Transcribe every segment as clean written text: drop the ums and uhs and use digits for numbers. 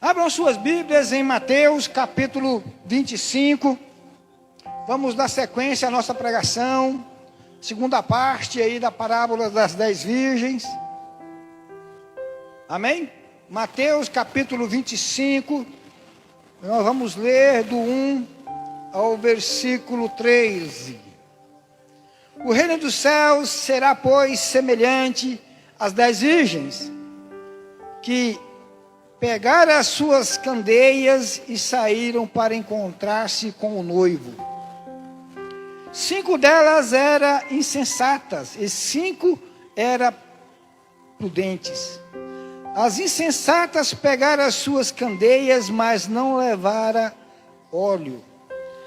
Abram suas Bíblias em Mateus capítulo 25. Vamos dar sequência à nossa pregação. Segunda parte aí da parábola das 10 virgens. Amém? Mateus capítulo 25. Nós vamos ler do 1 ao versículo 13. O reino dos céus será, pois, semelhante às 10 virgens, que pegaram as suas candeias e saíram para encontrar-se com o noivo. 5 delas eram insensatas e 5 eram prudentes. As insensatas pegaram as suas candeias, mas não levaram óleo.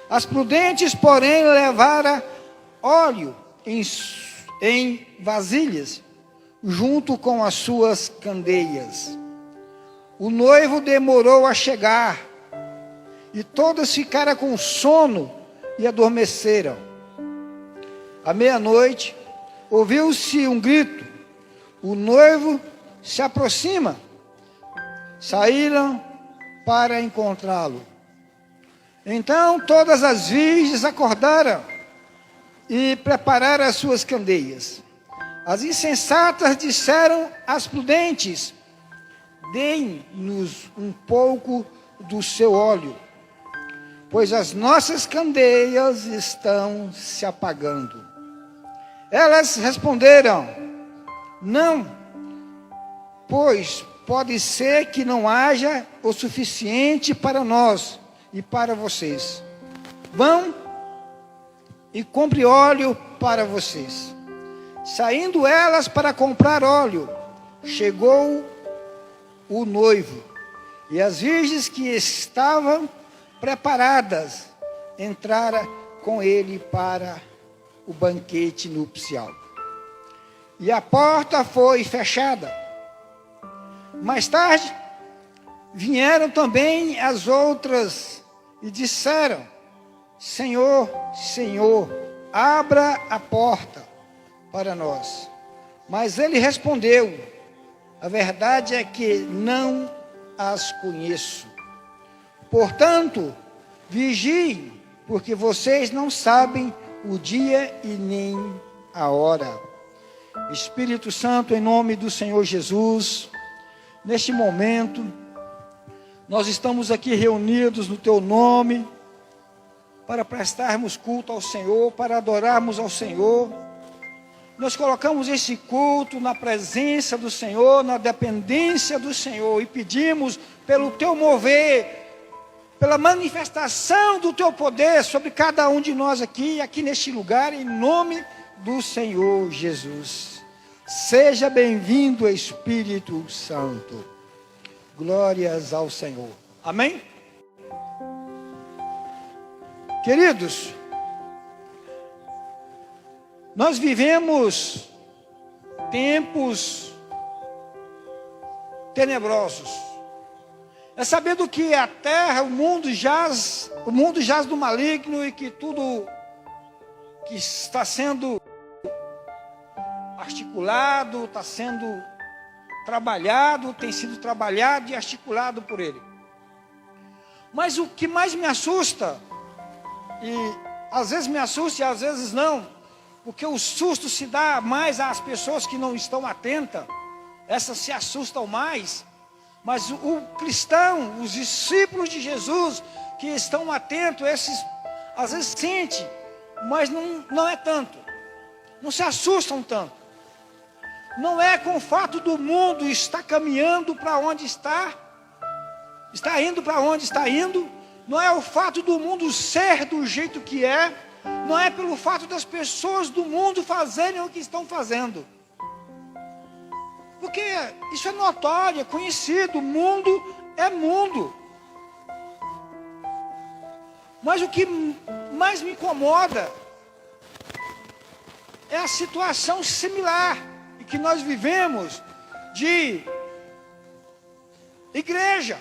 As prudentes, porém, levaram óleo em vasilhas, junto com as suas candeias. O noivo demorou a chegar, e todas ficaram com sono e adormeceram. À meia-noite, ouviu-se um grito: o noivo se aproxima. Saíram para encontrá-lo. Então todas as virgens acordaram e prepararam as suas candeias. As insensatas disseram às prudentes: deem-nos um pouco do seu óleo, pois as nossas candeias estão se apagando. Elas responderam: não, pois pode ser que não haja o suficiente para nós e para vocês. Vão e compre óleo para vocês. Saindo elas para comprar óleo, chegou o noivo, e as virgens que estavam preparadas entraram com ele para o banquete nupcial. E a porta foi fechada. Mais tarde, vieram também as outras e disseram: Senhor, Senhor, abra a porta para nós. Mas ele respondeu: a verdade é que não as conheço. Portanto, vigiem, porque vocês não sabem o dia e nem a hora. Espírito Santo, em nome do Senhor Jesus, neste momento, nós estamos aqui reunidos no Teu nome, para prestarmos culto ao Senhor, para adorarmos ao Senhor. Nós colocamos esse culto na presença do Senhor, na dependência do Senhor, e pedimos pelo Teu mover, pela manifestação do Teu poder sobre cada um de nós aqui neste lugar, em nome do Senhor Jesus. Seja bem-vindo, Espírito Santo. Glórias ao Senhor. Amém? Queridos, nós vivemos tempos tenebrosos. É sabendo que a terra, o mundo jaz do maligno, e que tudo que está sendo articulado, está sendo trabalhado, tem sido trabalhado e articulado por ele. Mas o que mais me assusta, e às vezes me assusta e às vezes não, porque o susto se dá mais às pessoas que não estão atentas, essas se assustam mais. Mas o cristão, os discípulos de Jesus que estão atentos, esses às vezes sentem, mas não é tanto, não se assustam tanto. Não é com o fato do mundo estar caminhando para onde está indo para onde está indo, não é o fato do mundo ser do jeito que é, não é pelo fato das pessoas do mundo fazerem o que estão fazendo. Porque isso é notório, é conhecido, o mundo é mundo. Mas o que mais me incomoda é a situação similar em que nós vivemos de igreja.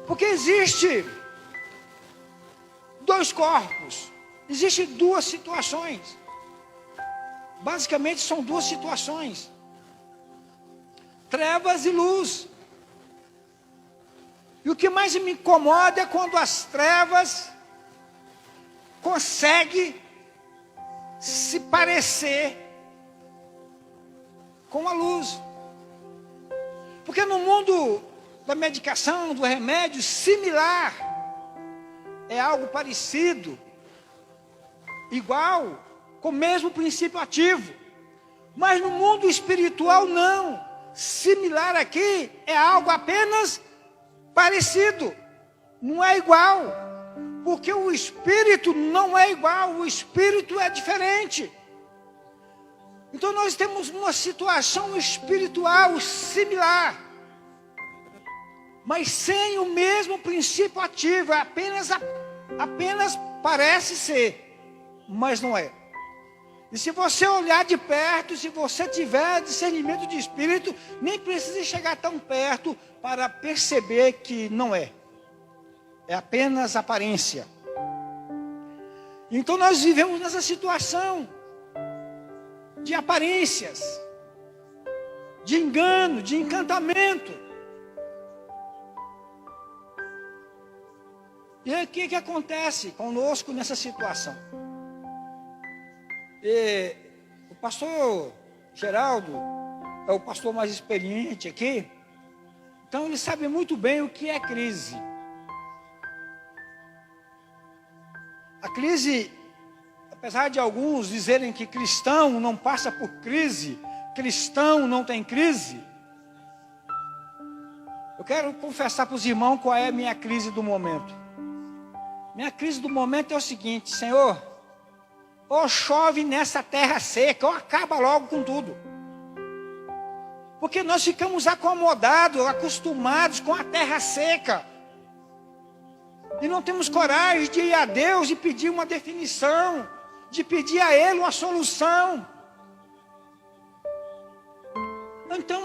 Porque existe dois corpos, existem duas situações. Basicamente são duas situações: trevas e luz. E o que mais me incomoda é quando as trevas conseguem se parecer com a luz. Porque no mundo da medicação, do remédio, similar, é algo parecido, igual, com o mesmo princípio ativo. Mas no mundo espiritual não. Similar aqui é algo apenas parecido, não é igual. Porque o espírito não é igual, o espírito é diferente. Então nós temos uma situação espiritual similar, mas sem o mesmo princípio ativo, apenas parece ser, mas não é. E se você olhar de perto, se você tiver discernimento de espírito, nem precisa chegar tão perto para perceber que não é. É apenas aparência. Então nós vivemos nessa situação de aparências, de engano, de encantamento. E aí o que acontece conosco nessa situação? E o pastor Geraldo é o pastor mais experiente aqui, então ele sabe muito bem o que é crise. A crise, apesar de alguns dizerem que cristão não passa por crise, cristão não tem crise, eu quero confessar para os irmãos qual é a minha crise do momento. Minha crise do momento é o seguinte: Senhor, ou chove nessa terra seca, ou acaba logo com tudo. Porque nós ficamos acomodados, acostumados com a terra seca. E não temos coragem de ir a Deus e pedir uma definição, de pedir a Ele uma solução. Então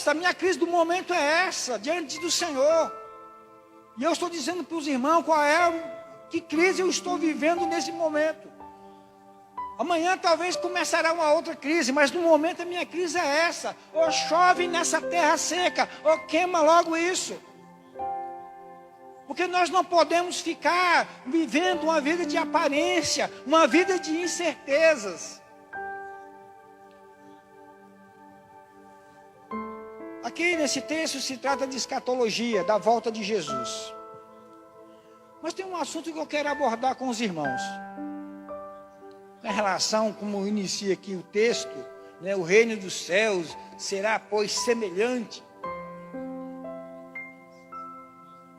a minha crise do momento é essa, diante do Senhor. E eu estou dizendo para os irmãos que crise eu estou vivendo nesse momento. Amanhã talvez começará uma outra crise, mas no momento a minha crise é essa. Ou chove nessa terra seca, ou queima logo isso. Porque nós não podemos ficar vivendo uma vida de aparência, uma vida de incertezas. Aqui nesse texto se trata de escatologia, da volta de Jesus. Mas tem um assunto que eu quero abordar com os irmãos. Em relação, como inicia aqui o texto, né, o reino dos céus será, pois, semelhante.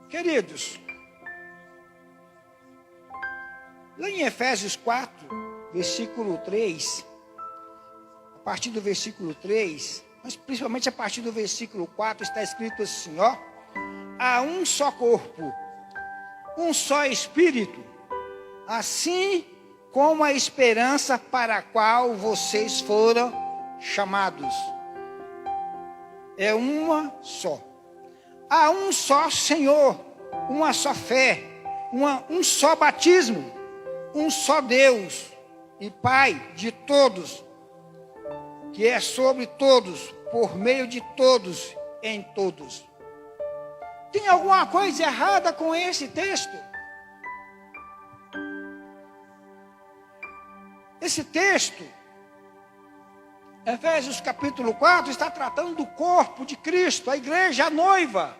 Queridos, lá em Efésios 4, versículo 3, a partir do versículo 3, mas principalmente a partir do versículo 4, está escrito assim, ó: há um só corpo, um só espírito, assim como a esperança para a qual vocês foram chamados. É uma só. Há um só Senhor, uma só fé, um só batismo, um só Deus e Pai de todos, que é sobre todos, por meio de todos, em todos. Tem alguma coisa errada com esse texto? Esse texto, Efésios capítulo 4, está tratando do corpo de Cristo, a igreja, a noiva.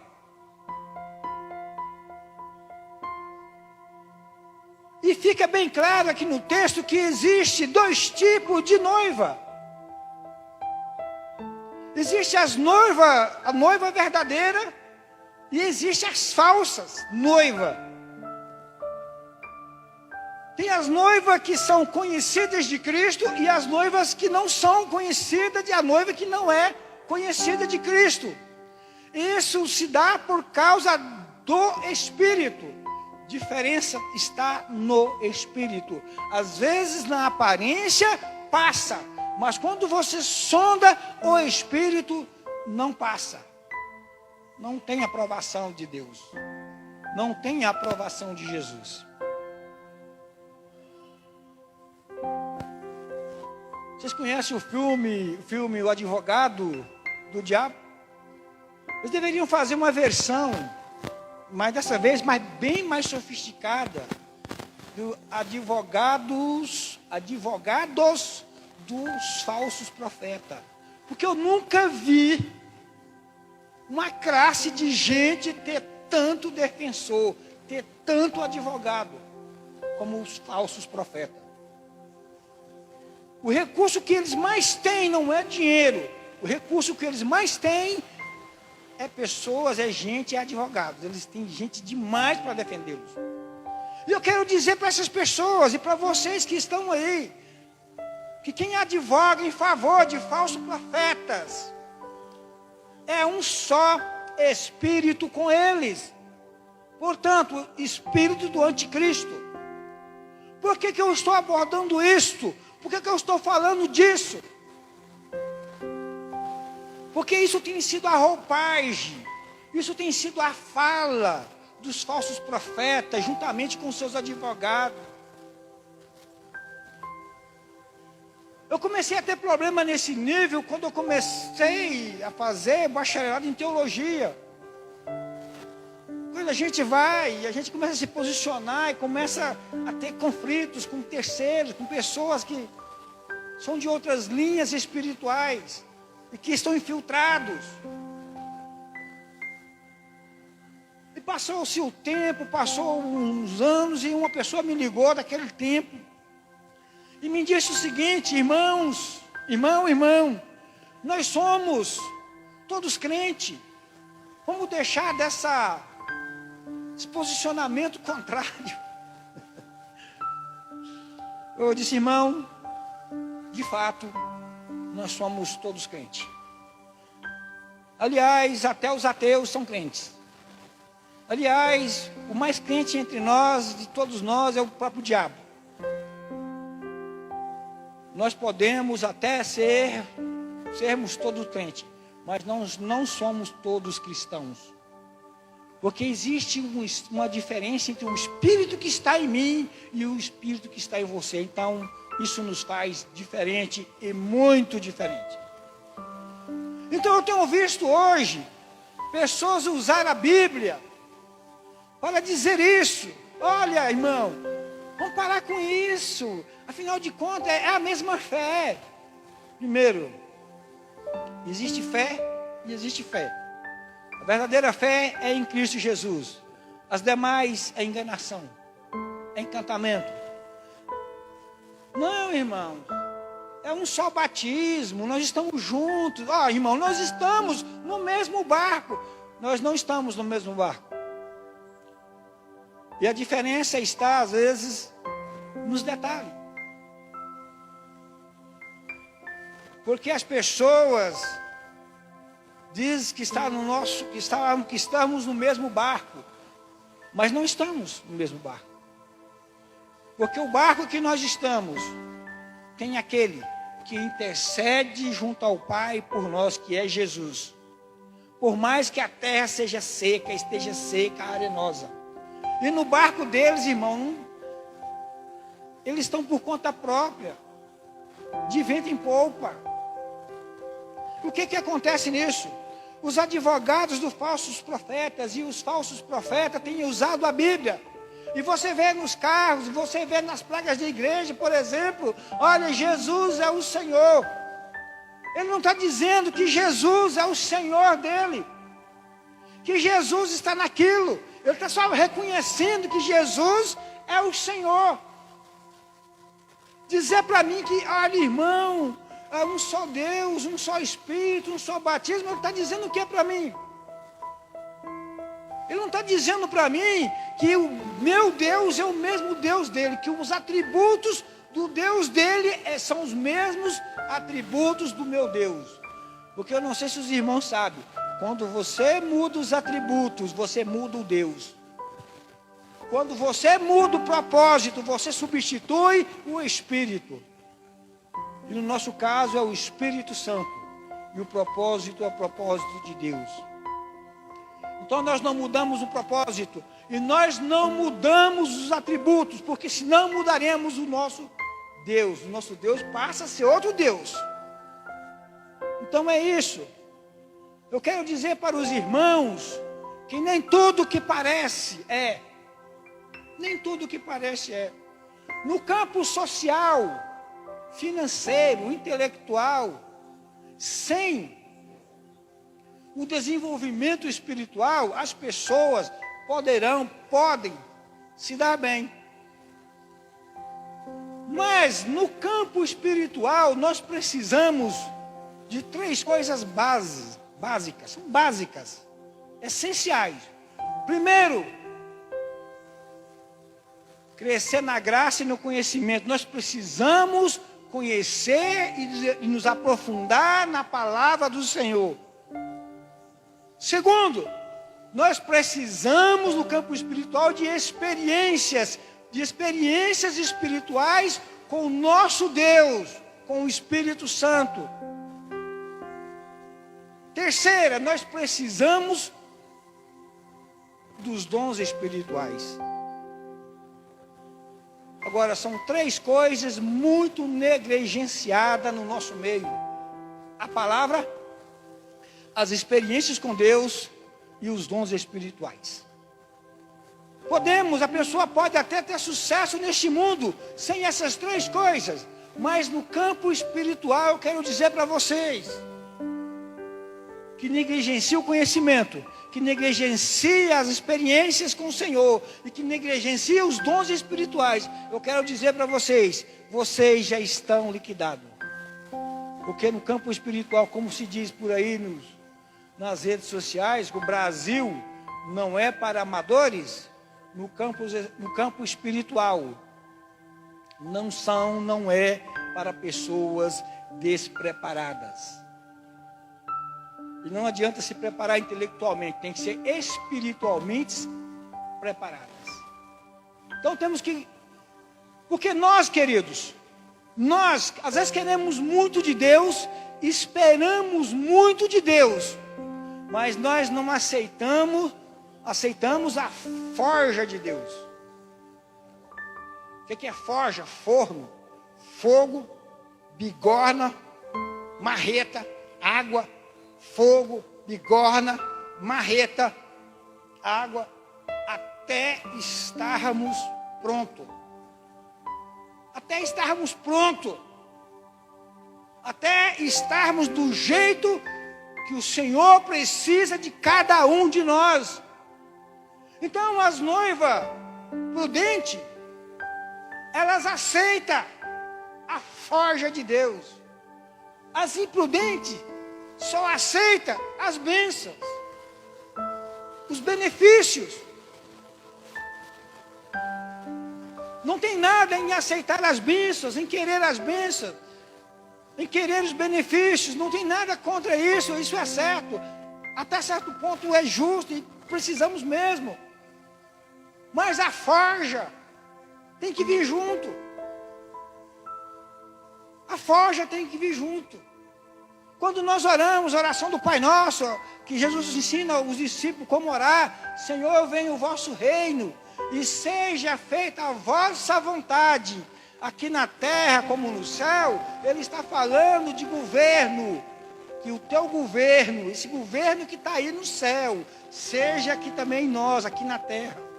E fica bem claro aqui no texto que existe dois tipos de noiva. Existe a noiva verdadeira, e existe as falsas noivas. Tem as noivas que são conhecidas de Cristo e as noivas que não são conhecidas, e a noiva que não é conhecida de Cristo. Isso se dá por causa do Espírito. Diferença está no Espírito. Às vezes na aparência passa, mas quando você sonda o Espírito, não passa. Não tem aprovação de Deus. Não tem aprovação de Jesus. Vocês conhecem o filme O Advogado do Diabo? Eles deveriam fazer uma versão mas dessa vez bem mais sofisticada, do advogados dos falsos profetas. Porque eu nunca vi uma classe de gente ter tanto defensor, ter tanto advogado, como os falsos profetas. O recurso que eles mais têm não é dinheiro. O recurso que eles mais têm é pessoas, é gente, é advogados. Eles têm gente demais para defendê-los. E eu quero dizer para essas pessoas e para vocês que estão aí, que quem advoga em favor de falsos profetas é um só espírito com eles. Portanto, espírito do anticristo. Por que eu estou abordando isto? Por que eu estou falando disso? Porque isso tem sido a roupagem, isso tem sido a fala dos falsos profetas, juntamente com seus advogados. Eu comecei a ter problema nesse nível quando eu comecei a fazer bacharelado em teologia. Quando a gente vai, a gente começa a se posicionar e começa a ter conflitos com terceiros, com pessoas que são de outras linhas espirituais e que estão infiltrados. E passou-se o tempo, passou uns anos e uma pessoa me ligou daquele tempo e me disse o seguinte: irmão, nós somos todos crentes, vamos deixar desse posicionamento contrário. Eu disse: irmão, de fato, nós somos todos crentes. Aliás, até os ateus são crentes. Aliás, o mais crente entre nós, de todos nós, é o próprio diabo. Nós podemos até sermos todos crentes, mas não somos todos cristãos. Porque existe uma diferença entre o espírito que está em mim e o espírito que está em você. Então, isso nos faz diferente e muito diferente. Então, eu tenho visto hoje pessoas usar a Bíblia para dizer isso. Olha, irmão, vamos parar com isso. Afinal de contas, é a mesma fé. Primeiro, existe fé e existe fé. A verdadeira fé é em Cristo Jesus. As demais é enganação, é encantamento. Não, irmão, é um só batismo, nós estamos juntos. Irmão, nós estamos no mesmo barco. Nós não estamos no mesmo barco. E a diferença está, às vezes, nos detalhes. Porque as pessoas dizem que estamos no mesmo barco, mas não estamos no mesmo barco. Porque o barco que nós estamos tem aquele que intercede junto ao Pai por nós, que é Jesus. Por mais que a terra esteja seca, arenosa. E no barco deles, irmão, eles estão por conta própria, de vento em polpa. O que acontece nisso? Os advogados dos falsos profetas e os falsos profetas têm usado a Bíblia. E você vê nos carros, você vê nas placas de igreja, por exemplo, olha, Jesus é o Senhor. Ele não está dizendo que Jesus é o Senhor dele, que Jesus está naquilo. Ele está só reconhecendo que Jesus é o Senhor. Dizer para mim que, olha, irmão, é um só Deus, um só Espírito, um só batismo, ele está dizendo o que para mim? Ele não está dizendo para mim que o meu Deus é o mesmo Deus dele, que os atributos do Deus dele são os mesmos atributos do meu Deus. Porque eu não sei se os irmãos sabem, quando você muda os atributos, você muda o Deus. Quando você muda o propósito, você substitui o Espírito. E no nosso caso é o Espírito Santo. E o propósito é o propósito de Deus. Então nós não mudamos o propósito. E nós não mudamos os atributos. Porque senão mudaremos o nosso Deus. O nosso Deus passa a ser outro Deus. Então é isso. Eu quero dizer para os irmãos que nem tudo que parece é. Nem tudo que parece é. No campo social, financeiro, intelectual, sem o desenvolvimento espiritual, as pessoas podem se dar bem. Mas no campo espiritual, nós precisamos de 3 coisas básicas, são básicas, essenciais. Primeiro, crescer na graça e no conhecimento. Nós precisamos conhecer e nos aprofundar na palavra do Senhor. Segundo, nós precisamos no campo espiritual de experiências espirituais com o nosso Deus, com o Espírito Santo. Terceira, nós precisamos dos dons espirituais. Agora, são 3 coisas muito negligenciadas no nosso meio: a palavra, as experiências com Deus e os dons espirituais. A pessoa pode até ter sucesso neste mundo sem essas 3 coisas, mas no campo espiritual eu quero dizer para vocês que negligencia o conhecimento, que negligencia as experiências com o Senhor e que negligencia os dons espirituais. Eu quero dizer para vocês, vocês já estão liquidados. Porque no campo espiritual, como se diz por aí nas redes sociais, que o Brasil não é para amadores, no campo espiritual, não é para pessoas despreparadas. E não adianta se preparar intelectualmente, tem que ser espiritualmente preparadas. Então temos que... Porque nós, queridos, nós às vezes queremos muito de Deus, esperamos muito de Deus, mas nós não aceitamos a forja de Deus. O que é forja? Forno, fogo, bigorna, marreta, água, fogo, bigorna, marreta, água, até estarmos prontos. Até estarmos prontos. Até estarmos do jeito que o Senhor precisa de cada um de nós. Então as noivas prudentes, elas aceitam a forja de Deus. As imprudentes só aceitam as bênçãos, os benefícios. Não tem nada em aceitar as bênçãos, em querer as bênçãos, em querer os benefícios. Não tem nada contra isso, isso é certo. Até certo ponto é justo e precisamos mesmo. Mas a forja tem que vir junto. A forja tem que vir junto. Quando nós oramos, a oração do Pai Nosso, que Jesus ensina aos discípulos como orar: Senhor, venha o vosso reino, e seja feita a vossa vontade, aqui na terra como no céu. Ele está falando de governo, que o teu governo, esse governo que está aí no céu, seja aqui também em nós, aqui na terra.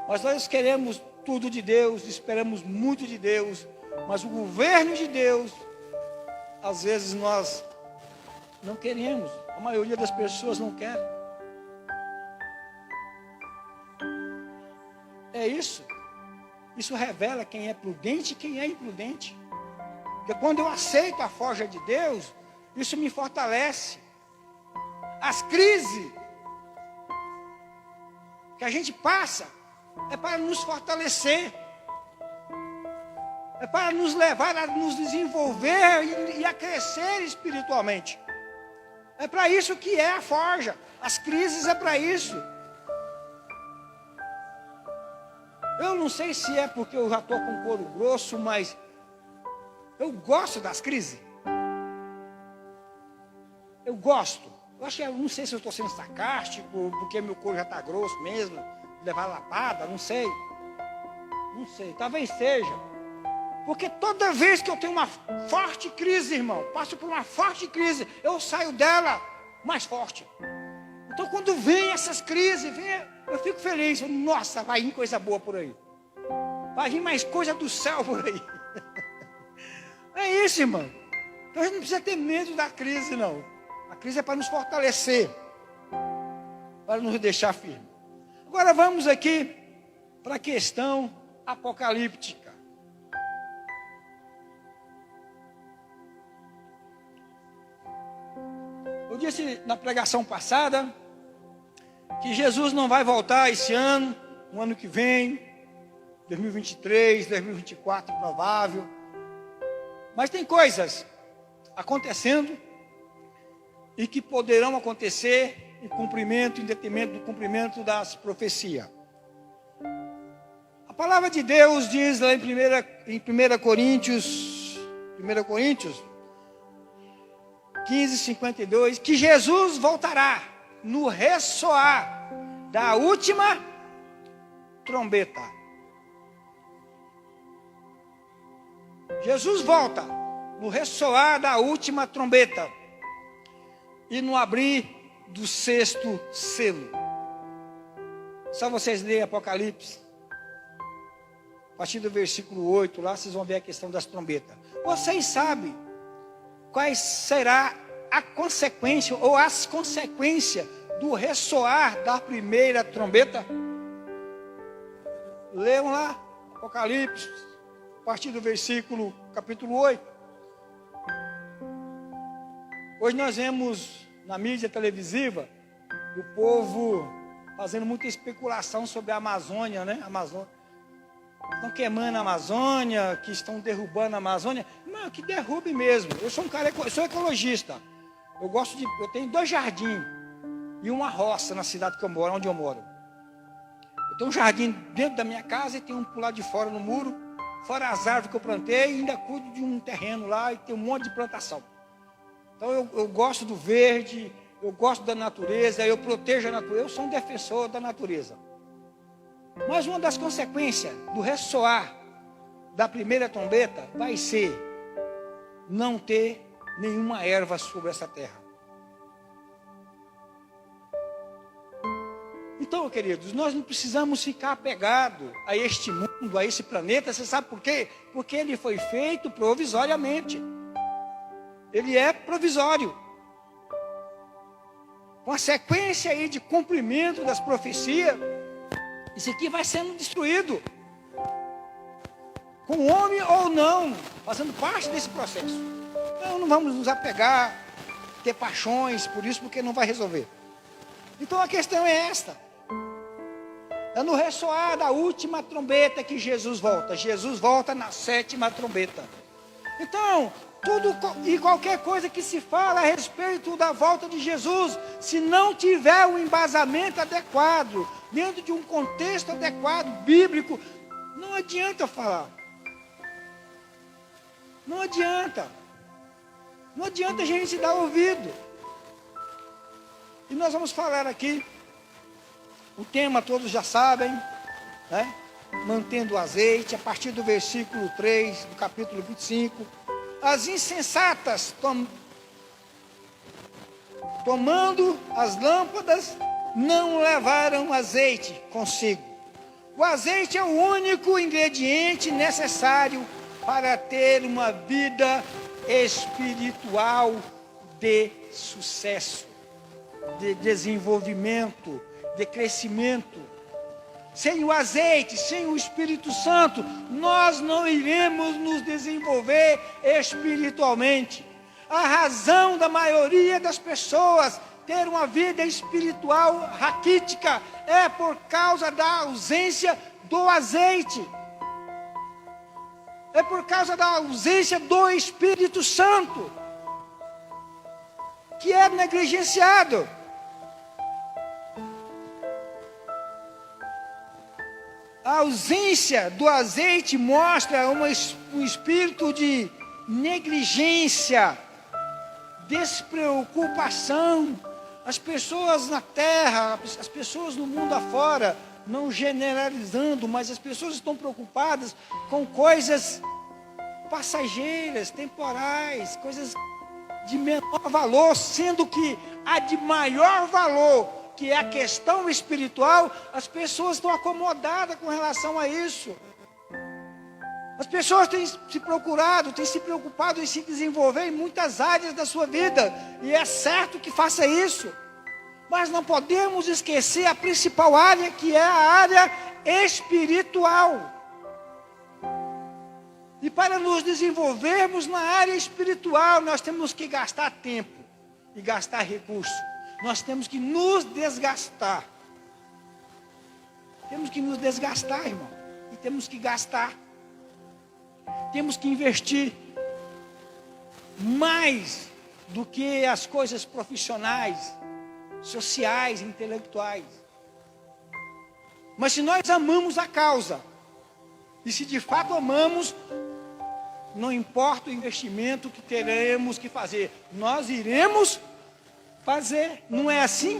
Mas nós queremos tudo de Deus, esperamos muito de Deus, mas o governo de Deus, às vezes nós não queremos, a maioria das pessoas não quer. É isso. Isso revela quem é prudente e quem é imprudente. Porque quando eu aceito a forja de Deus, isso me fortalece. As crises que a gente passa é para nos fortalecer. É para nos levar a nos desenvolver e a crescer espiritualmente. É para isso que é a forja. As crises é para isso. Eu não sei se é porque eu já estou com couro grosso, mas eu gosto das crises. Eu gosto. Eu não sei se eu estou sendo sarcástico, porque meu couro já está grosso mesmo, levar lapada, não sei. Não sei, talvez seja. Porque toda vez que eu tenho uma forte crise, irmão, passo por uma forte crise, eu saio dela mais forte. Então, quando vem essas crises, eu fico feliz. Nossa, vai vir coisa boa por aí. Vai vir mais coisa do céu por aí. É isso, irmão. Então, a gente não precisa ter medo da crise, não. A crise é para nos fortalecer, para nos deixar firmes. Agora, vamos aqui para a questão apocalíptica. Eu disse na pregação passada que Jesus não vai voltar esse ano, no ano que vem, 2023, 2024, provável. Mas tem coisas acontecendo e que poderão acontecer em detrimento do cumprimento das profecias. A palavra de Deus diz lá em 1 Coríntios 15:52, que Jesus voltará no ressoar da última trombeta. Jesus volta no ressoar da última trombeta e no abrir do sexto selo. Só vocês lerem Apocalipse, a partir do versículo 8, lá vocês vão ver a questão das trombetas. Vocês sabem quais será a consequência ou as consequências do ressoar da primeira trombeta? Leiam lá, Apocalipse, a partir do versículo, capítulo 8. Hoje nós vemos na mídia televisiva o povo fazendo muita especulação sobre a Amazônia, né? Estão queimando a Amazônia, que estão derrubando a Amazônia. Não, que derrube mesmo. Eu sou eu sou ecologista. Eu tenho 2 jardins e uma roça na cidade que eu moro, onde eu moro. Eu tenho um jardim dentro da minha casa e tenho um por lado de fora no muro, fora as árvores que eu plantei, e ainda cuido de um terreno lá e tem um monte de plantação. Então eu gosto do verde, eu gosto da natureza, eu protejo a natureza, eu sou um defensor da natureza. Mas uma das consequências do ressoar da primeira trombeta vai ser não ter nenhuma erva sobre essa terra. Então, queridos, nós não precisamos ficar apegados a este mundo, a esse planeta. Você sabe por quê? Porque ele foi feito provisoriamente. Ele é provisório. Com a sequência aí de cumprimento das profecias, isso aqui vai sendo destruído. Com o homem ou não, fazendo parte desse processo. Então não vamos nos apegar, ter paixões por isso, porque não vai resolver. Então a questão é esta. É no ressoar da última trombeta que Jesus volta. Jesus volta na 7ª trombeta. Então, tudo e qualquer coisa que se fala a respeito da volta de Jesus, se não tiver um embasamento adequado, dentro de um contexto adequado, bíblico, não adianta falar. Não adianta. Não adianta a gente dar ouvido. E nós vamos falar aqui, o tema todos já sabem, né? Mantendo o azeite, a partir do versículo 3, do capítulo 25. As insensatas, tomando as lâmpadas, não levaram azeite consigo. O azeite é o único ingrediente necessário para ter uma vida espiritual de sucesso, de desenvolvimento, de crescimento. Sem o azeite, sem o Espírito Santo, nós não iremos nos desenvolver espiritualmente. A razão da maioria das pessoas ter uma vida espiritual raquítica é por causa da ausência do azeite. É por causa da ausência do Espírito Santo, que é negligenciado. A ausência do azeite mostra um espírito de negligência, despreocupação. As pessoas na terra, as pessoas no mundo afora, não generalizando, mas as pessoas estão preocupadas com coisas passageiras, temporais, coisas de menor valor, sendo que a de maior valor que é a questão espiritual, as pessoas estão acomodadas com relação a isso. As pessoas têm se procurado, têm se preocupado em se desenvolver em muitas áreas da sua vida. E é certo que faça isso. Mas não podemos esquecer a principal área, que é a área espiritual. E para nos desenvolvermos na área espiritual, nós temos que gastar tempo e gastar recurso. Nós temos que nos desgastar. Temos que nos desgastar, irmão. E temos que gastar. Temos que investir mais do que as coisas profissionais, sociais, intelectuais. Mas se nós amamos a causa, e se de fato amamos, não importa o investimento que teremos que fazer, nós iremos fazer. Não é assim?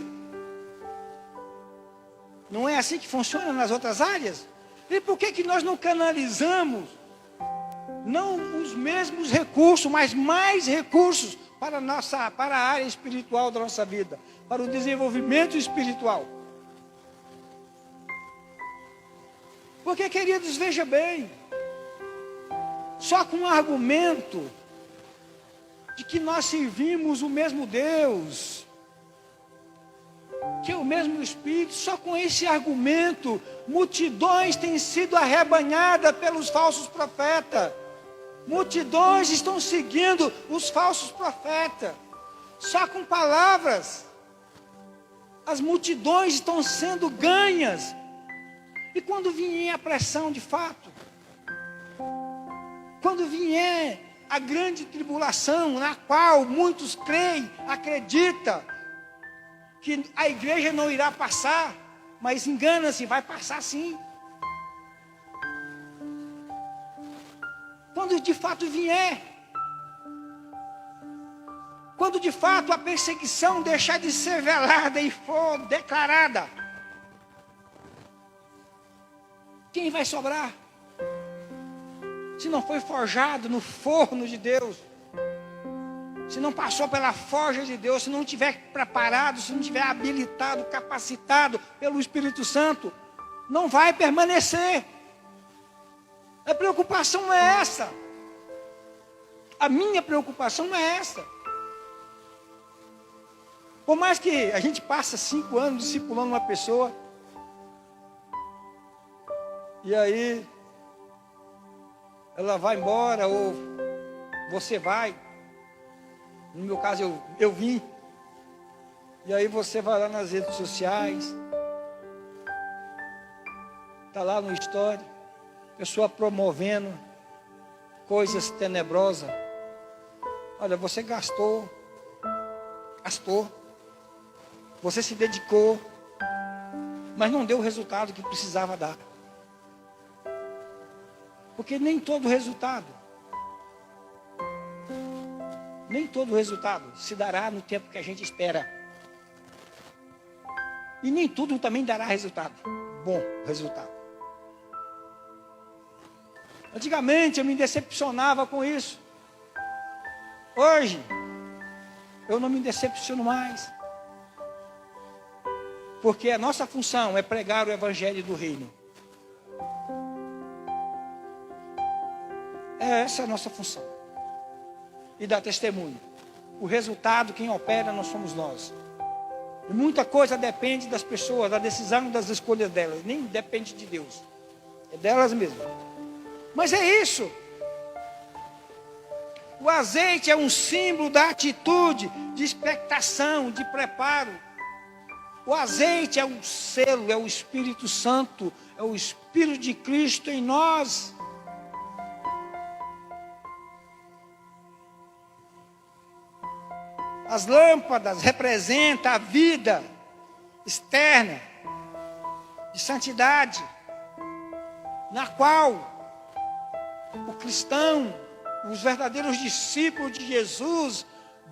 Não é assim que funciona nas outras áreas? E por que nós não canalizamos, não os mesmos recursos, mas mais recursos para a área espiritual da nossa vida, para o desenvolvimento espiritual? Porque, queridos, veja bem, só com o argumento de que nós servimos o mesmo Deus, que é o mesmo Espírito, só com esse argumento, multidões têm sido arrebanhadas pelos falsos profetas. Multidões estão seguindo os falsos profetas. Só com palavras, as multidões estão sendo ganhas. E quando vier a pressão de fato, quando vier a grande tribulação, na qual muitos creem, acreditam que a igreja não irá passar, mas engana-se, vai passar sim. Quando de fato vier, quando de fato a perseguição deixar de ser velada e for declarada, quem vai sobrar? Se não foi forjado no forno de Deus, se não passou pela forja de Deus, se não estiver preparado, se não estiver habilitado, capacitado pelo Espírito Santo, não vai permanecer. A preocupação não é essa. A minha preocupação não é essa. Por mais que a gente passe 5 anos discipulando uma pessoa, e aí ela vai embora, ou você vai. No meu caso, eu vim. E aí você vai lá nas redes sociais, está lá no story, pessoa promovendo coisas tenebrosas. Olha, você gastou, você se dedicou, mas não deu o resultado que precisava dar. Porque nem todo resultado se dará no tempo que a gente espera. E nem tudo também dará resultado, bom resultado. Antigamente eu me decepcionava com isso. Hoje, eu não me decepciono mais. Porque a nossa função é pregar o Evangelho do Reino. Essa é a nossa função. E dar testemunho. O resultado, quem opera, não somos nós. E muita coisa depende das pessoas, da decisão, das escolhas delas. Nem depende de Deus. É delas mesmas. Mas é isso. O azeite é um símbolo da atitude, de expectação, de preparo. O azeite é um selo, é o Espírito Santo, é o Espírito de Cristo em nós. As lâmpadas representam a vida externa, de santidade, na qual o cristão, os verdadeiros discípulos de Jesus,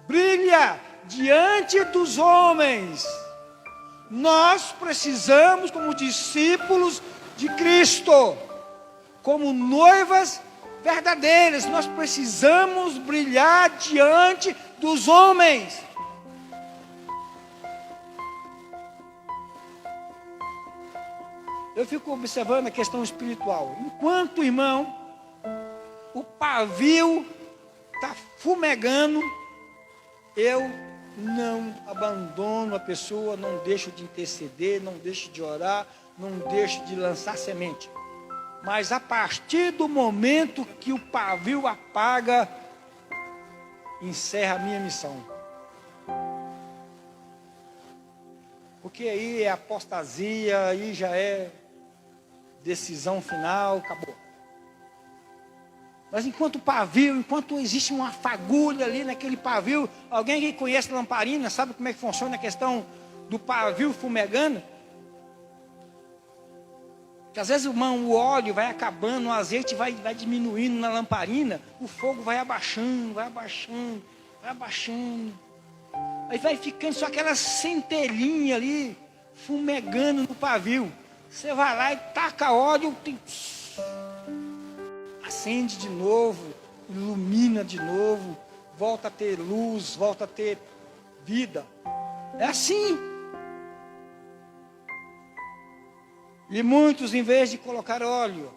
brilha diante dos homens. Nós precisamos, como discípulos de Cristo, como noivas verdadeiras, nós precisamos brilhar diante dos homens. eu fico observando a questão espiritual. Enquanto, irmão, o pavio está fumegando, eu não abandono a pessoa, não deixo de interceder, não deixo de orar, não deixo de lançar semente. Mas a partir do momento que o pavio apaga, encerra a minha missão. Porque aí é apostasia, aí já é decisão final, acabou. Mas enquanto o pavio, enquanto existe uma fagulha ali naquele pavio, alguém que conhece lamparina, sabe como é que funciona a questão do pavio fumegando? Que às vezes, irmão, o óleo vai acabando, o azeite vai diminuindo na lamparina, o fogo vai abaixando, vai abaixando, vai abaixando. Aí vai ficando só aquela centelhinha ali, fumegando no pavio. Você vai lá e taca óleo, acende de novo, ilumina de novo, volta a ter luz, volta a ter vida. É assim. E muitos, em vez de colocar óleo,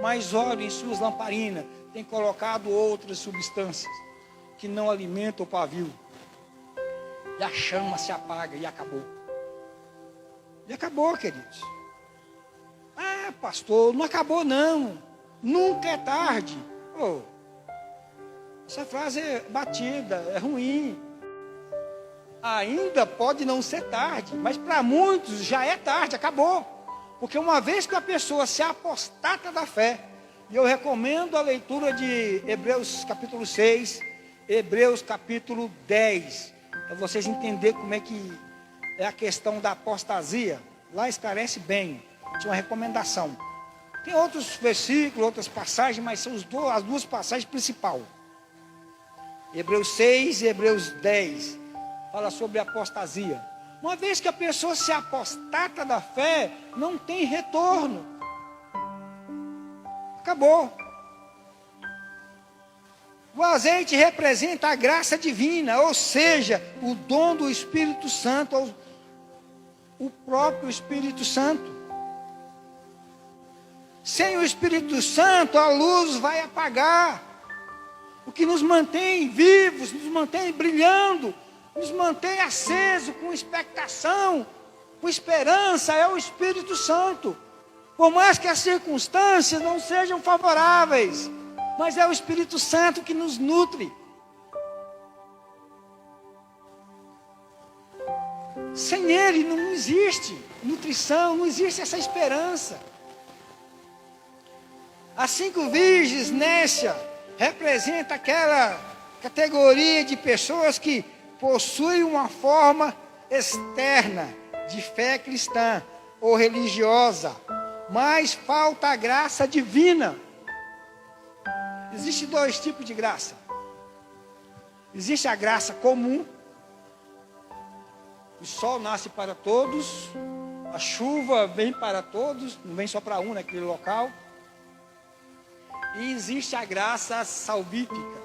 mais óleo em suas lamparinas, têm colocado outras substâncias que não alimentam o pavio. E a chama se apaga e acabou. E acabou, queridos. Ah, pastor, não acabou não. Nunca é tarde. Oh, essa frase é batida, é ruim. Ainda pode não ser tarde, mas para muitos já é tarde, acabou. Porque uma vez que a pessoa se apostata da fé, e eu recomendo a leitura de Hebreus capítulo 6, Hebreus capítulo 10, para vocês entenderem como é que é a questão da apostasia. Lá esclarece bem, tinha uma recomendação. Tem outros versículos, outras passagens, mas são as duas passagens principais. Hebreus 6 e Hebreus 10 fala sobre apostasia. Uma vez que a pessoa se apostata da fé, não tem retorno. Acabou. O azeite representa a graça divina, ou seja, o dom do Espírito Santo, o próprio Espírito Santo. Sem o Espírito Santo, a luz vai apagar. O que nos mantém vivos, nos mantém brilhando, nos mantém aceso, com expectação, com esperança, é o Espírito Santo. Por mais que as circunstâncias não sejam favoráveis, mas é o Espírito Santo que nos nutre. Sem Ele não existe nutrição, não existe essa esperança. As 5 virgens, Nécia, representa aquela categoria de pessoas que possuem uma forma externa de fé cristã ou religiosa, mas falta a graça divina. Existem 2 tipos de graça. Existe a graça comum. O sol nasce para todos, a chuva vem para todos, não vem só para um naquele local. E existe a graça salvífica.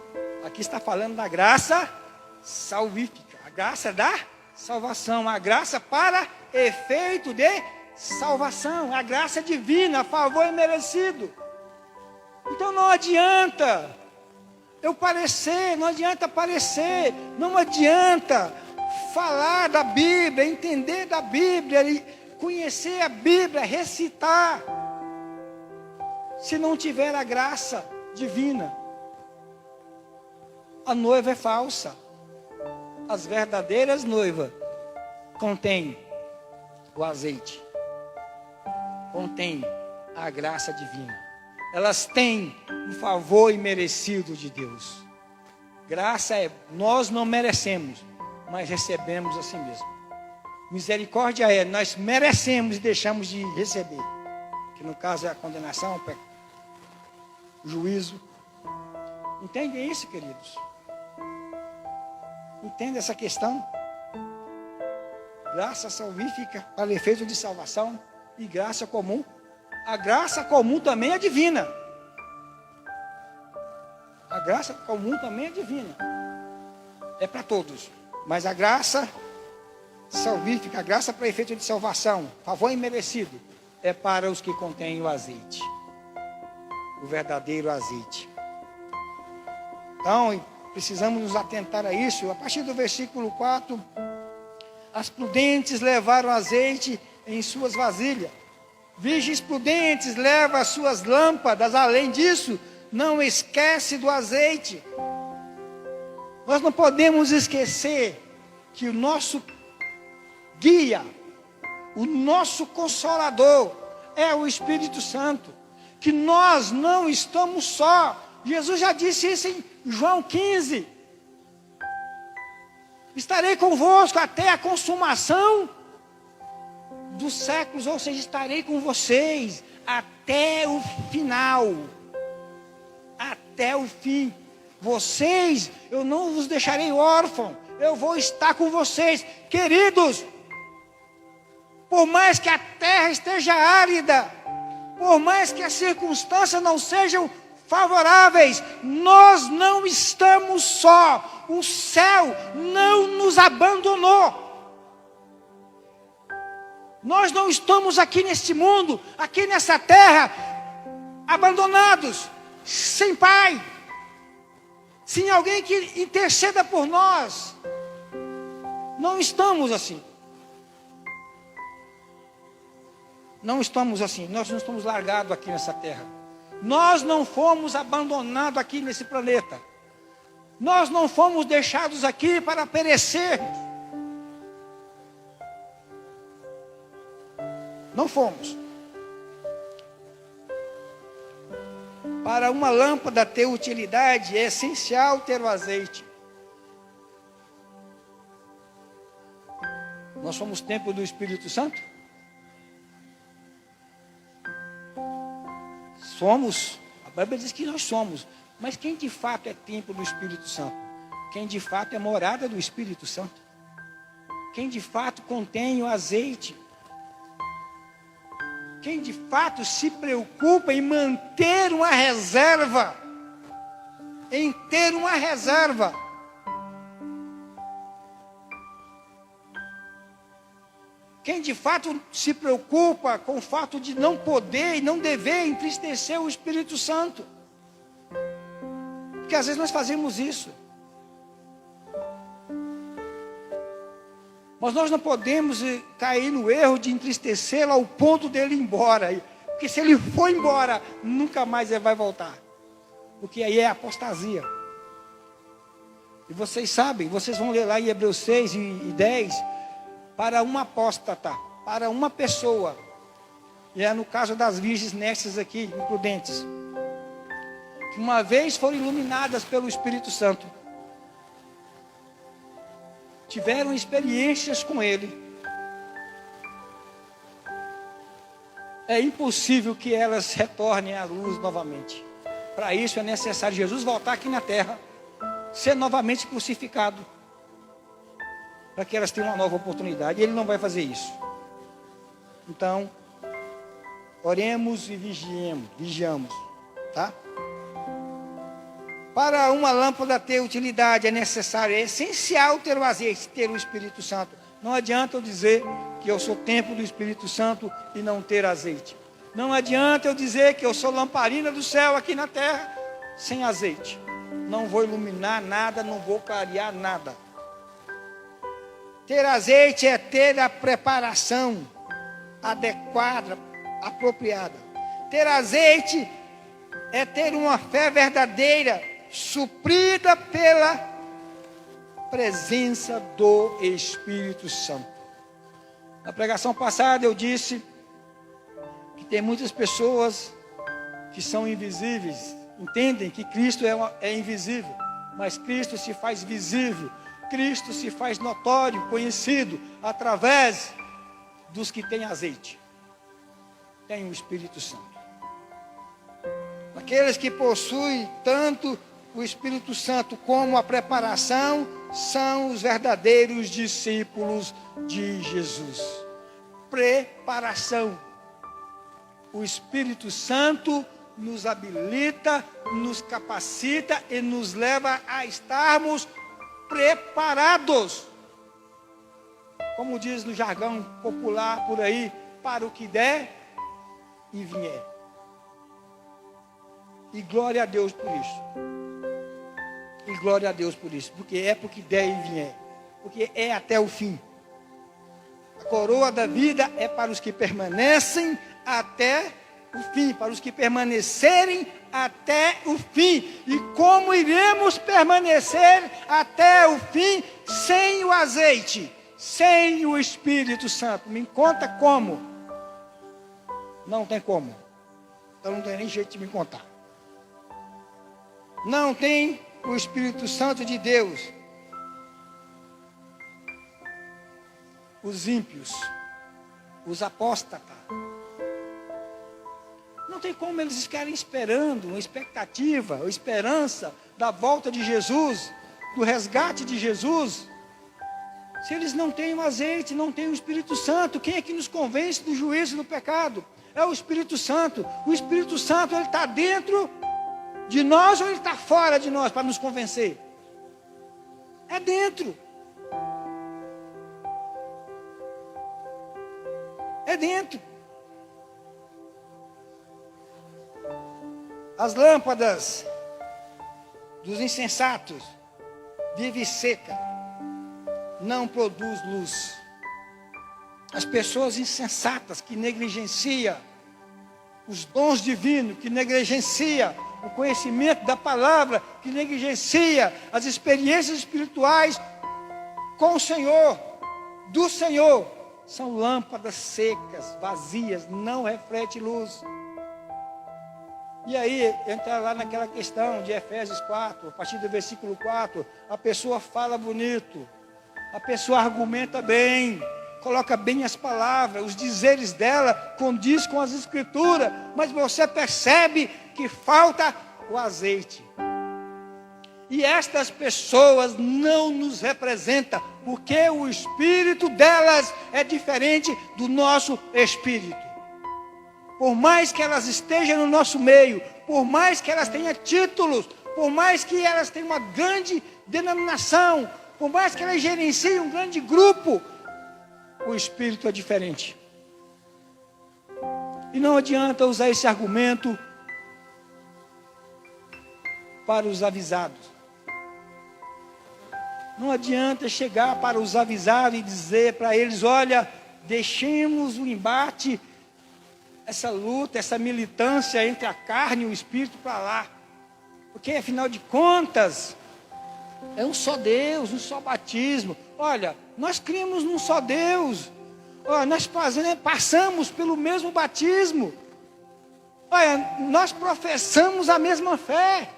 Aqui está falando da graça salvífica. A graça da salvação. A graça para efeito de salvação. A graça divina, a favor imerecido. Então não adianta eu parecer, não adianta parecer, não adianta falar da Bíblia, entender da Bíblia, conhecer a Bíblia, recitar, se não tiver a graça divina. A noiva é falsa. As verdadeiras noivas contêm o azeite, contêm a graça divina. Elas têm o favor imerecido de Deus. Graça é, nós não merecemos, mas recebemos assim mesmo. Misericórdia é, nós merecemos e deixamos de receber. Que no caso é a condenação, o juízo. Entendem isso, queridos? Entende essa questão? Graça salvífica para efeito de salvação e graça comum. A graça comum também é divina. A graça comum também é divina. É para todos. Mas a graça salvífica, a graça para efeito de salvação, favor imerecido, é para os que contêm o azeite, o verdadeiro azeite. Então, precisamos nos atentar a isso. A partir do versículo 4, as prudentes levaram azeite em suas vasilhas. Virgens prudentes levam as suas lâmpadas. Além disso, não esquece do azeite. Nós não podemos esquecer que o nosso guia, o nosso consolador é o Espírito Santo. Que nós não estamos só. Jesus já disse isso em João 15. Estarei convosco até a consumação dos séculos, ou seja, estarei com vocês até o final. Até o fim. Vocês, eu não vos deixarei órfãos, eu vou estar com vocês. Queridos, por mais que a terra esteja árida, por mais que as circunstâncias não sejam favoráveis, nós não estamos só. O céu não nos abandonou. Nós não estamos aqui neste mundo, aqui nessa terra, abandonados, sem pai, sem alguém que interceda por nós. Não estamos assim. Não estamos assim. Nós não estamos largados aqui nessa terra. Nós não fomos abandonados aqui nesse planeta. Nós não fomos deixados aqui para perecer. Não fomos. Para uma lâmpada ter utilidade, é essencial ter o azeite. Nós somos templo do Espírito Santo? Somos. A Bíblia diz que nós somos. Mas quem de fato é templo do Espírito Santo? Quem de fato é morada do Espírito Santo? Quem de fato contém o azeite? Quem de fato se preocupa em manter uma reserva, em ter uma reserva. Quem de fato se preocupa com o fato de não poder e não dever entristecer o Espírito Santo. Porque às vezes nós fazemos isso. Mas nós não podemos cair no erro de entristecê-lo ao ponto dele ir embora. Porque se ele for embora, nunca mais ele vai voltar. Porque aí é apostasia. E vocês sabem, vocês vão ler lá em Hebreus 6 e 10. Para uma apóstata, para uma pessoa. E é no caso das virgens nestas aqui, imprudentes. Que uma vez foram iluminadas pelo Espírito Santo. Tiveram experiências com Ele. É impossível que elas retornem à luz novamente. Para isso é necessário Jesus voltar aqui na terra, ser novamente crucificado, para que elas tenham uma nova oportunidade. E Ele não vai fazer isso. Então, oremos e vigiamos, tá? Para uma lâmpada ter utilidade é necessário, é essencial ter o azeite, ter o Espírito Santo. Não adianta eu dizer que eu sou templo do Espírito Santo e não ter azeite. Não adianta eu dizer que eu sou lamparina do céu aqui na terra sem azeite. Não vou iluminar nada, não vou clarear nada. Ter azeite é ter a preparação adequada, apropriada. Ter azeite é ter uma fé verdadeira, suprida pela presença do Espírito Santo. Na pregação passada eu disse que tem muitas pessoas que são invisíveis, entendem que Cristo é invisível, mas Cristo se faz visível, Cristo se faz notório, conhecido, através dos que têm azeite, tem o Espírito Santo. Aqueles que possuem tanto o Espírito Santo como a preparação são os verdadeiros discípulos de Jesus. Preparação. O Espírito Santo nos habilita, nos capacita e nos leva a estarmos preparados. Como diz no jargão popular por aí, para o que der e vier. E glória a Deus por isso. E glória a Deus por isso. Porque der e vier. Porque é até o fim. A coroa da vida é para os que permanecem até o fim. Para os que permanecerem até o fim. E como iremos permanecer até o fim sem o azeite? Sem o Espírito Santo? Me conta como. Não tem como. Então não tem nem jeito de me contar. Não tem o Espírito Santo de Deus. Os ímpios, os apóstatas, não tem como eles ficarem esperando uma expectativa, uma esperança da volta de Jesus, do resgate de Jesus, se eles não têm o azeite, não têm o Espírito Santo. Quem é que nos convence do juízo e do pecado? É o Espírito Santo. O Espírito Santo, ele está dentro de nós ou ele está fora de nós para nos convencer? É dentro. É dentro. As lâmpadas dos insensatos vivem seca, não produz luz. As pessoas insensatas que negligenciam os dons divinos, que negligenciam o conhecimento da palavra, que negligencia as experiências espirituais com o Senhor, do Senhor, são lâmpadas secas, vazias, não reflete luz. E aí, entra lá naquela questão de Efésios 4, a partir do versículo 4, a pessoa fala bonito, a pessoa argumenta bem, coloca bem as palavras, os dizeres dela condiz com as escrituras, mas você percebe que falta o azeite. E estas pessoas não nos representam, porque o espírito delas é diferente do nosso espírito. Por mais que elas estejam no nosso meio, por mais que elas tenham títulos, por mais que elas tenham uma grande denominação, por mais que elas gerenciem um grande grupo, o espírito é diferente. E não adianta usar esse argumento para os avisados. Não adianta chegar para os avisados e dizer para eles: olha, deixemos o embate, essa luta, essa militância entre a carne e o espírito para lá. Porque afinal de contas, é um só Deus, um só batismo. Olha, nós cremos num só Deus. Olha, nós passamos pelo mesmo batismo. Olha, nós professamos a mesma fé.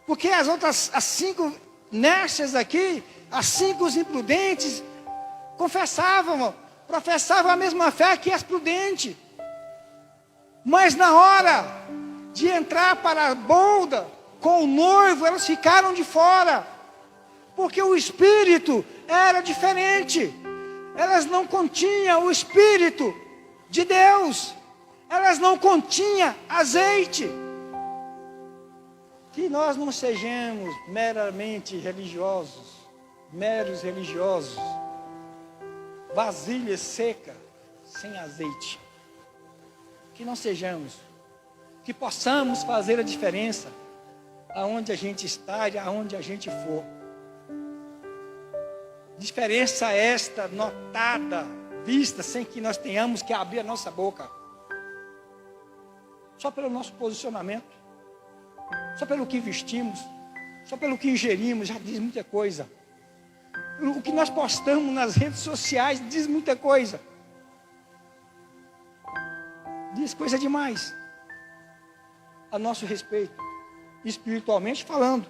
Porque as 5 nécias aqui, as 5 imprudentes, professavam a mesma fé que as prudentes. Mas na hora de entrar para a bolda com o noivo, elas ficaram de fora. Porque o espírito era diferente. Elas não continham o Espírito de Deus. Elas não continham azeite. Que nós não sejamos meramente religiosos, meros religiosos, vasilha seca, sem azeite. Que não sejamos, que possamos fazer a diferença aonde a gente está e aonde a gente for. Diferença esta notada, vista, sem que nós tenhamos que abrir a nossa boca. Só pelo nosso posicionamento, só pelo que vestimos, só pelo que ingerimos, já diz muita coisa. O que nós postamos nas redes sociais diz muita coisa. Diz coisa demais a nosso respeito, espiritualmente falando.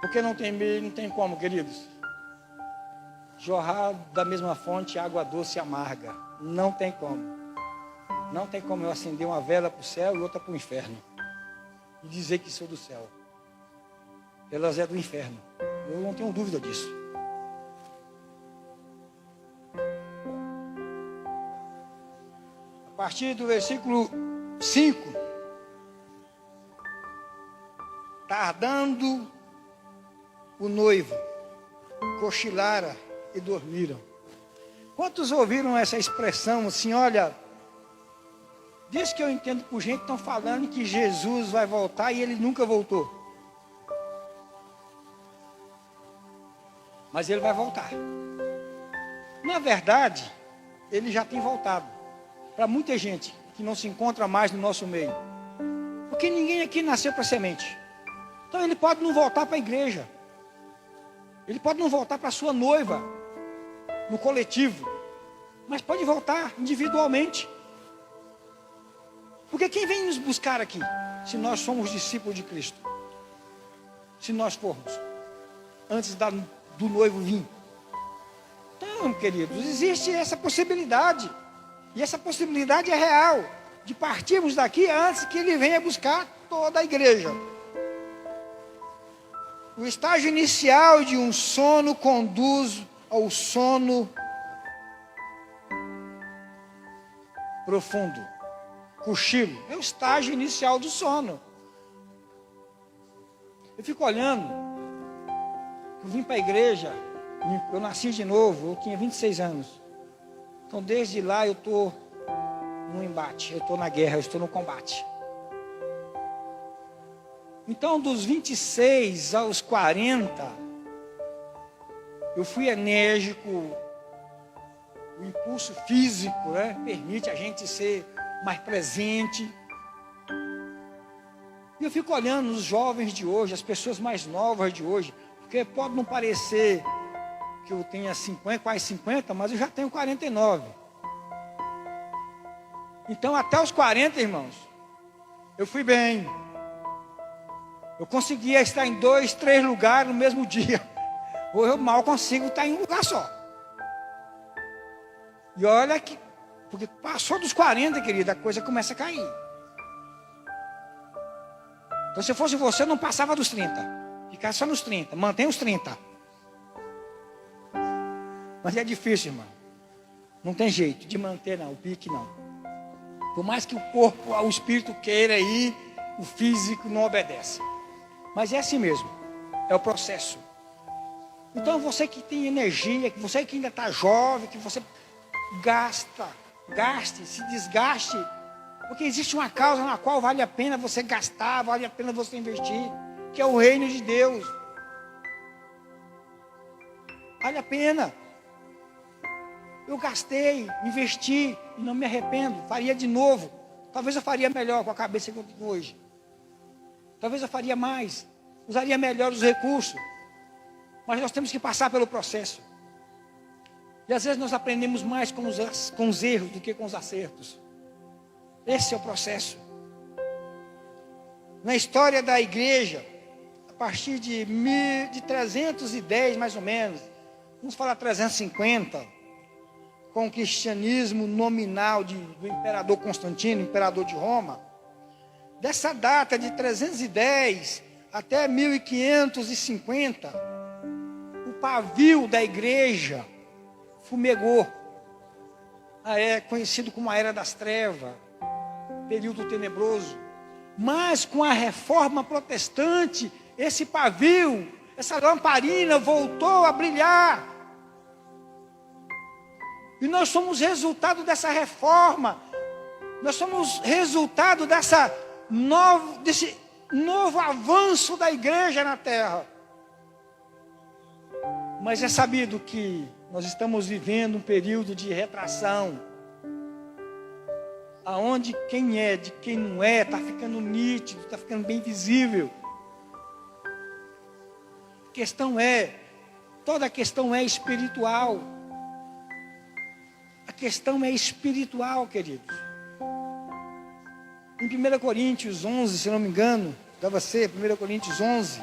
Porque não tem como, queridos, jorrar da mesma fonte água doce e amarga. Não tem como. Não tem como eu acender uma vela para o céu e outra para o inferno e dizer que sou do céu. Elas é do inferno. Eu não tenho dúvida disso. A partir do versículo 5. Tardando o noivo, cochilara e dormiram. Quantos ouviram essa expressão assim, olha, diz que eu entendo por gente que estão falando que Jesus vai voltar e ele nunca voltou. Mas ele vai voltar. Na verdade, ele já tem voltado. Para muita gente que não se encontra mais no nosso meio. Porque ninguém aqui nasceu para semente. Então ele pode não voltar para a igreja. Ele pode não voltar para a sua noiva, no coletivo. Mas pode voltar individualmente. Porque quem vem nos buscar aqui, se nós somos discípulos de Cristo? Se nós formos, antes do noivo vir. Então, queridos, existe essa possibilidade. E essa possibilidade é real. De partirmos daqui antes que ele venha buscar toda a igreja. O estágio inicial de um sono conduz ao sono profundo. Cochilo é o estágio inicial do sono. Eu fico olhando. Eu vim para a igreja. Eu nasci de novo. Eu tinha 26 anos. Então desde lá eu estou no embate. Eu estou na guerra. Eu estou no combate. Então dos 26 aos 40, eu fui enérgico. O impulso físico, né, permite a gente ser mais presente. E eu fico olhando os jovens de hoje, as pessoas mais novas de hoje, porque pode não parecer que eu tenha 50, quase 50, mas eu já tenho 49. Então até os 40, irmãos, eu fui bem. Eu conseguia estar em 2, 3 lugares no mesmo dia. Ou eu mal consigo estar em um lugar só. E olha que, porque passou dos 40, querida, a coisa começa a cair. Então se fosse você, não passava dos 30. Ficava só nos 30, mantém os 30. Mas é difícil, irmão. Não tem jeito de manter não, o pique não. Por mais que o corpo, o espírito queira ir, o físico não obedece. Mas é assim mesmo, é o processo. Então você que tem energia, que você que ainda está jovem, que você gaste, se desgaste, porque existe uma causa na qual vale a pena você gastar, vale a pena você investir, que é o reino de Deus. Vale a pena. Eu gastei, investi e não me arrependo, faria de novo. Talvez eu faria melhor com a cabeça que eu tenho hoje. Talvez eu faria mais, usaria melhor os recursos. Mas nós temos que passar pelo processo. E às vezes nós aprendemos mais com os erros do que com os acertos. Esse é o processo. Na história da igreja, a partir de 310 mais ou menos, vamos falar 350, com o cristianismo nominal do imperador Constantino, imperador de Roma, dessa data de 310 até 1550, o pavio da igreja fumegou. É conhecido como a Era das Trevas, período tenebroso. Mas com a reforma protestante, esse pavio, essa lamparina voltou a brilhar. E nós somos resultado dessa reforma. Nós somos resultado desse novo avanço da igreja na terra. Mas é sabido que nós estamos vivendo um período de retração, aonde quem é, de quem não é, está ficando nítido, está ficando bem visível. Toda a questão é espiritual. A questão é espiritual, queridos. Em 1 Coríntios 11, se não me engano, deve ser 1 Coríntios 11,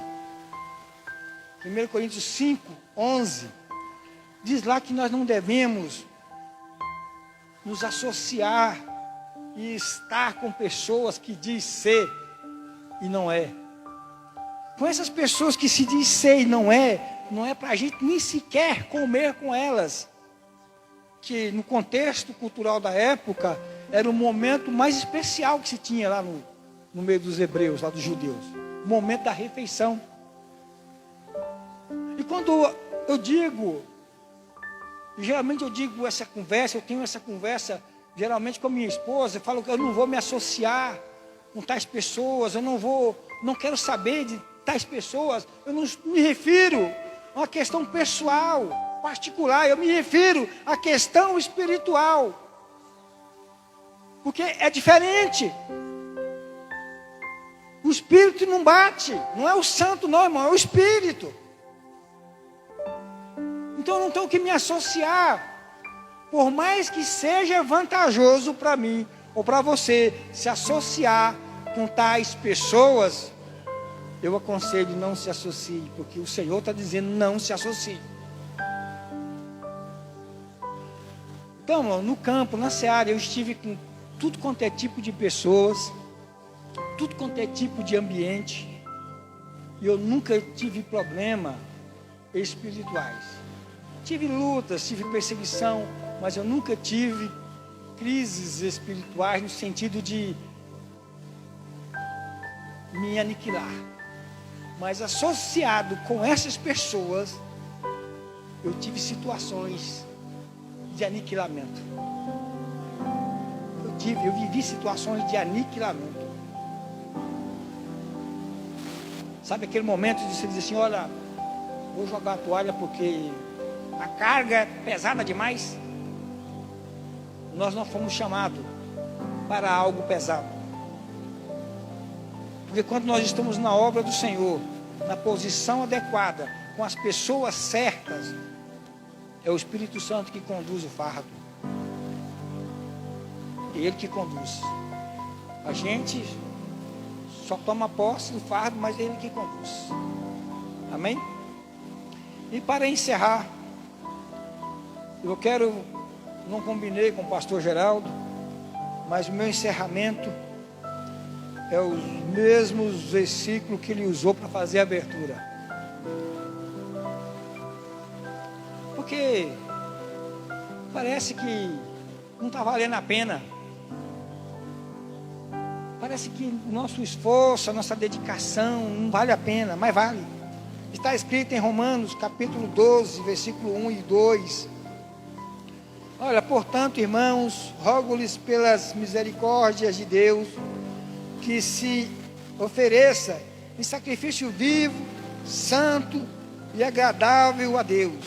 1 Coríntios 5, 11, diz lá que nós não devemos nos associar e estar com pessoas que diz ser e não é. Com essas pessoas que se diz ser e não é para a gente nem sequer comer com elas. Que no contexto cultural da época, era o momento mais especial que se tinha lá no meio dos hebreus, lá dos judeus. O momento da refeição. E quando eu digo E geralmente eu tenho essa conversa geralmente com a minha esposa. Eu falo que eu não vou me associar com tais pessoas, não quero saber de tais pessoas. Eu não me refiro a uma questão pessoal, particular, eu me refiro à questão espiritual. Porque é diferente. O espírito não bate, não é o santo não, irmão, é o espírito. Então eu não tenho que me associar. Por mais que seja vantajoso para mim ou para você se associar com tais pessoas, eu aconselho, não se associe, porque o Senhor está dizendo não se associe. Então, no campo, na seara, eu estive com tudo quanto é tipo de pessoas, tudo quanto é tipo de ambiente, e eu nunca tive problema espirituais. Tive lutas, tive perseguição, mas eu nunca tive crises espirituais no sentido de me aniquilar. Mas associado com essas pessoas, eu tive situações de aniquilamento. Eu vivi situações de aniquilamento. Sabe aquele momento de você dizer assim, olha, vou jogar a toalha porque a carga é pesada demais? Nós não fomos chamados para algo pesado. Porque quando nós estamos na obra do Senhor, na posição adequada, com as pessoas certas, é o Espírito Santo que conduz o fardo. É Ele que conduz. A gente só toma posse do fardo, mas é Ele que conduz. Amém? E para encerrar, não combinei com o pastor Geraldo, mas o meu encerramento é os mesmos versículos que ele usou para fazer a abertura. Porque parece que não está valendo a pena. Parece que o nosso esforço, a nossa dedicação não vale a pena, mas vale. Está escrito em Romanos capítulo 12, versículo 1 e 2. Olha, portanto, irmãos, rogo-lhes pelas misericórdias de Deus, que se ofereça em sacrifício vivo, santo e agradável a Deus.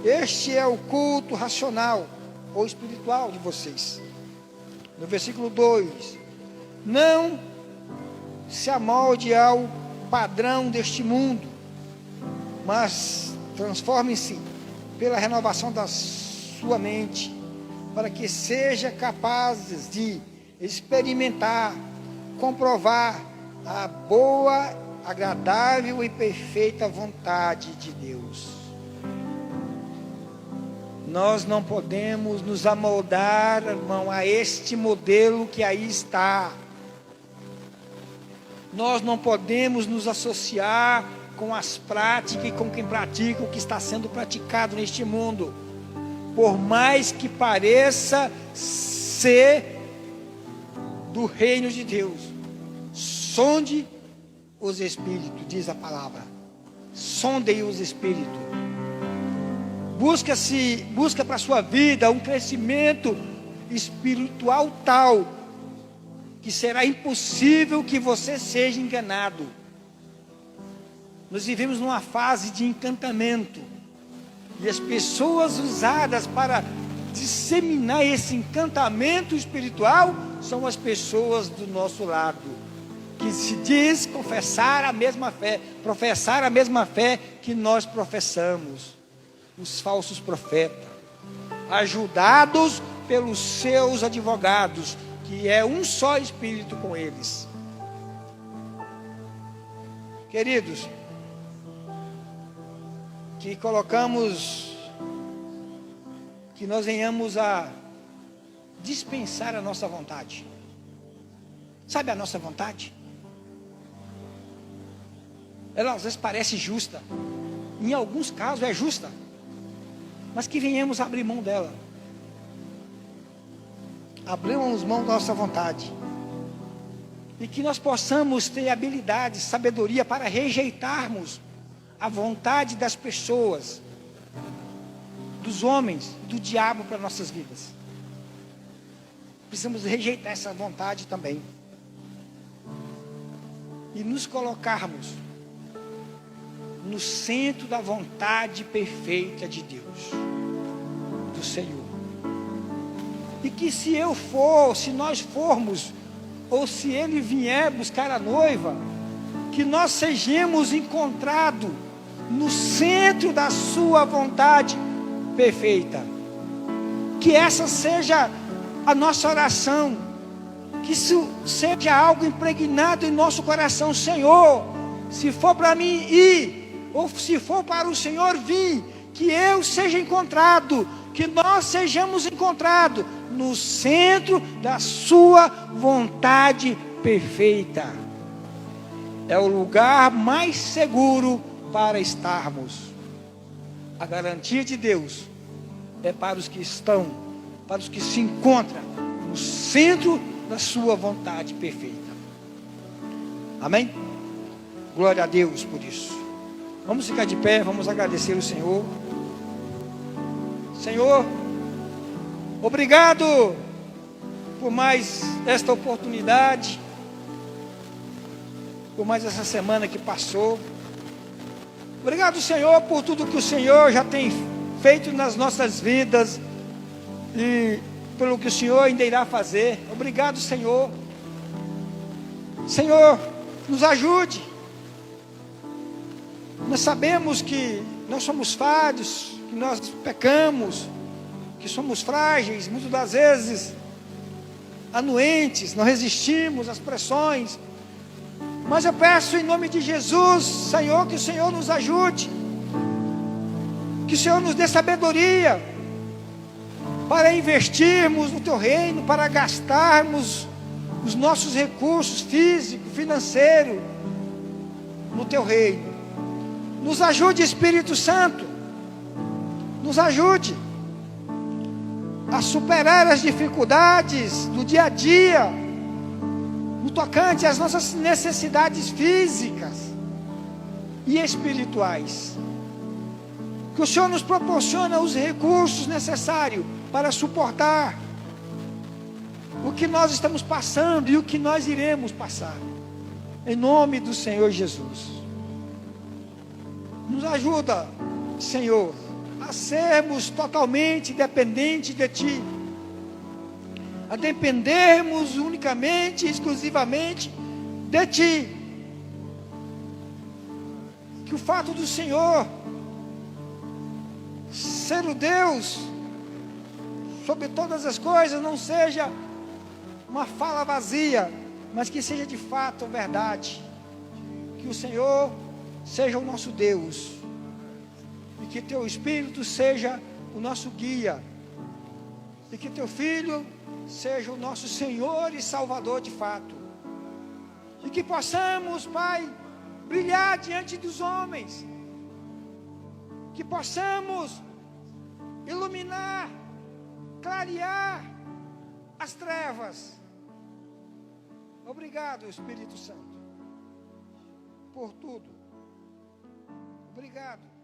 Este é o culto racional ou espiritual de vocês. No versículo 2: não se amolde ao padrão deste mundo, mas transforme-se pela renovação da sua mente, para que seja capazes de experimentar, comprovar a boa, agradável e perfeita vontade de Deus. Nós não podemos nos amoldar, irmão, a este modelo que aí está. Nós não podemos nos associar com as práticas e com quem pratica o que está sendo praticado neste mundo. Por mais que pareça ser do reino de Deus. Sonde os espíritos, diz a palavra. Sondem os espíritos. Busca para a sua vida um crescimento espiritual tal que será impossível que você seja enganado. Nós vivemos numa fase de encantamento, e as pessoas usadas para disseminar esse encantamento espiritual são as pessoas do nosso lado, que se diz professar a mesma fé que nós professamos. Os falsos profetas, ajudados pelos seus advogados, que é um só espírito com eles. Queridos, que nós venhamos a dispensar a nossa vontade. Sabe a nossa vontade? Ela às vezes parece justa, em alguns casos é justa, mas que venhamos abrir mão dela. Abrimos mão da nossa vontade, e que nós possamos ter habilidade, sabedoria para rejeitarmos a vontade das pessoas, dos homens, do diabo para nossas vidas. Precisamos rejeitar essa vontade também. E nos colocarmos no centro da vontade perfeita de Deus, do Senhor. E que se nós formos, ou se Ele vier buscar a noiva, que nós sejamos encontrados no centro da sua vontade perfeita. Que essa seja a nossa oração, que isso seja algo impregnado em nosso coração. Senhor, se for para mim ir, ou se for para o Senhor vir, que eu seja encontrado, que nós sejamos encontrados no centro da sua vontade perfeita. É o lugar mais seguro para estarmos. A garantia de Deus é para os que estão, para os que se encontram no centro da sua vontade perfeita. Amém? Glória a Deus por isso. Vamos ficar de pé, vamos agradecer o Senhor. Senhor, obrigado por mais esta oportunidade, por mais essa semana que passou. Obrigado, Senhor, por tudo que o Senhor já tem feito nas nossas vidas e pelo que o Senhor ainda irá fazer. Obrigado, Senhor. Senhor, nos ajude. Nós sabemos que nós somos falhos, que nós pecamos, que somos frágeis, muitas das vezes anuentes, não resistimos às pressões. Mas eu peço em nome de Jesus, Senhor, que o Senhor nos ajude, que o Senhor nos dê sabedoria para investirmos no Teu reino, para gastarmos os nossos recursos físicos, financeiros no Teu reino. Nos ajude, Espírito Santo, nos ajude a superar as dificuldades do dia a dia, no tocante às nossas necessidades físicas e espirituais. Que o Senhor nos proporciona os recursos necessários para suportar o que nós estamos passando e o que nós iremos passar. Em nome do Senhor Jesus. Nos ajuda, Senhor, a sermos totalmente dependentes de Ti. A dependermos unicamente, exclusivamente de Ti. Que o fato do Senhor ser o Deus sobre todas as coisas não seja uma fala vazia, mas que seja de fato verdade. Que o Senhor seja o nosso Deus e que Teu Espírito seja o nosso guia e que Teu Filho seja o nosso Senhor e Salvador de fato, e que possamos, Pai, brilhar diante dos homens, que possamos iluminar, clarear as trevas. Obrigado, Espírito Santo, por tudo. Obrigado.